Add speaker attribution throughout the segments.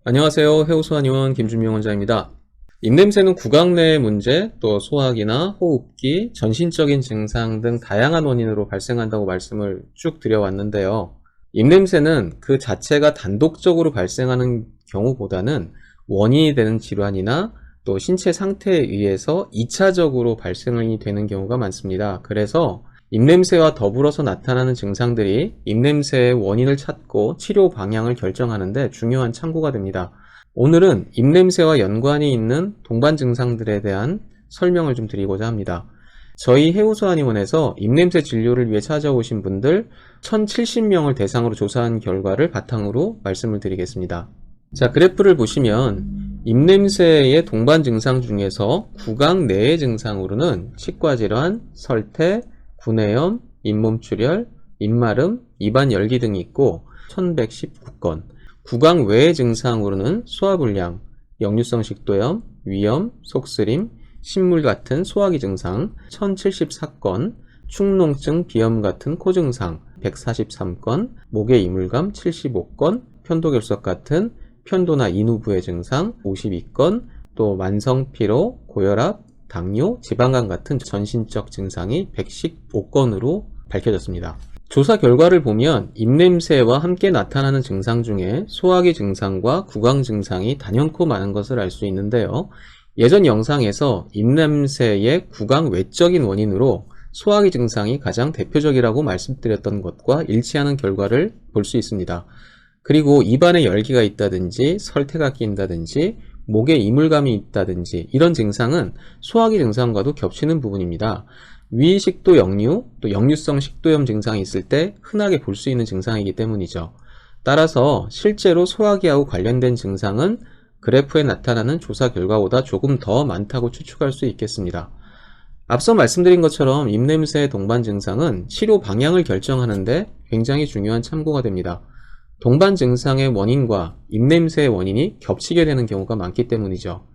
Speaker 1: 안녕하세요. 해우소한의원 김준명 원장입니다. 입냄새는 구강 내의 문제, 또 소화기나 호흡기, 전신적인 증상 등 다양한 원인으로 발생한다고 말씀을 쭉 드려왔는데요. 입냄새는 그 자체가 단독적으로 발생하는 경우보다는 원인이 되는 질환이나 또 신체 상태에 의해서 2차적으로 발생이 되는 경우가 많습니다. 그래서 입냄새와 더불어서 나타나는 증상들이 입냄새의 원인을 찾고 치료 방향을 결정하는데 중요한 참고가 됩니다. 오늘은 입냄새와 연관이 있는 동반 증상들에 대한 설명을 좀 드리고자 합니다. 저희 해우소한의원에서 입냄새 진료를 위해 찾아오신 분들 1070명을 대상으로 조사한 결과를 바탕으로 말씀을 드리겠습니다. 자, 그래프를 보시면 입냄새의 동반 증상 중에서 구강 내의 증상으로는 치과질환, 설태, 구내염, 잇몸출혈, 입마름, 입안 열기 등이 있고 1119건, 구강 외의 증상으로는 소화불량, 역류성 식도염, 위염, 속쓰림, 신물 같은 소화기 증상 1074건, 축농증, 비염 같은 코 증상 143건, 목의 이물감 75건, 편도결석 같은 편도나 인후부의 증상 52건, 또 만성피로, 고혈압, 당뇨, 지방간 같은 전신적 증상이 115건으로 밝혀졌습니다. 조사 결과를 보면 입냄새와 함께 나타나는 증상 중에 소화기 증상과 구강 증상이 단연코 많은 것을 알 수 있는데요. 예전 영상에서 입냄새의 구강 외적인 원인으로 소화기 증상이 가장 대표적이라고 말씀드렸던 것과 일치하는 결과를 볼 수 있습니다. 그리고 입안에 열기가 있다든지 설태가 낀다든지 목에 이물감이 있다든지 이런 증상은 소화기 증상과도 겹치는 부분입니다. 위식도 역류, 또 역류성 식도염 증상이 있을 때 흔하게 볼 수 있는 증상이기 때문이죠. 따라서 실제로 소화기하고 관련된 증상은 그래프에 나타나는 조사 결과보다 조금 더 많다고 추측할 수 있겠습니다. 앞서 말씀드린 것처럼 입냄새의 동반 증상은 치료 방향을 결정하는데 굉장히 중요한 참고가 됩니다. 동반 증상의 원인과 입냄새의 원인이 겹치게 되는 경우가 많기 때문이죠.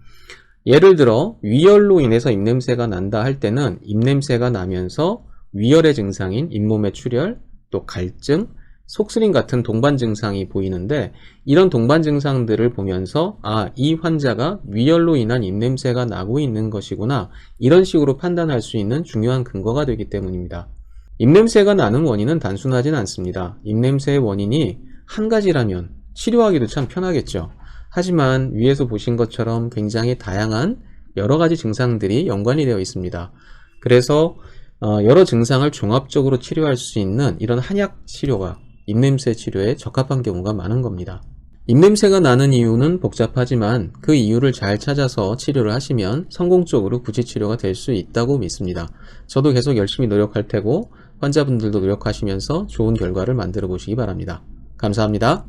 Speaker 1: 예를 들어 위열로 인해서 입냄새가 난다 할 때는 입냄새가 나면서 위열의 증상인 잇몸의 출혈, 또 갈증, 속쓰림 같은 동반 증상이 보이는데 이런 동반 증상들을 보면서 이 환자가 위열로 인한 입냄새가 나고 있는 것이구나, 이런 식으로 판단할 수 있는 중요한 근거가 되기 때문입니다. 입냄새가 나는 원인은 단순하진 않습니다. 입냄새의 원인이 한 가지라면 치료하기도 참 편하겠죠. 하지만 위에서 보신 것처럼 굉장히 다양한 여러 가지 증상들이 연관이 되어 있습니다. 그래서 여러 증상을 종합적으로 치료할 수 있는 이런 한약 치료가 입냄새 치료에 적합한 경우가 많은 겁니다. 입냄새가 나는 이유는 복잡하지만 그 이유를 잘 찾아서 치료를 하시면 성공적으로 구치치료가 될 수 있다고 믿습니다. 저도 계속 열심히 노력할 테고 환자분들도 노력하시면서 좋은 결과를 만들어 보시기 바랍니다. 감사합니다.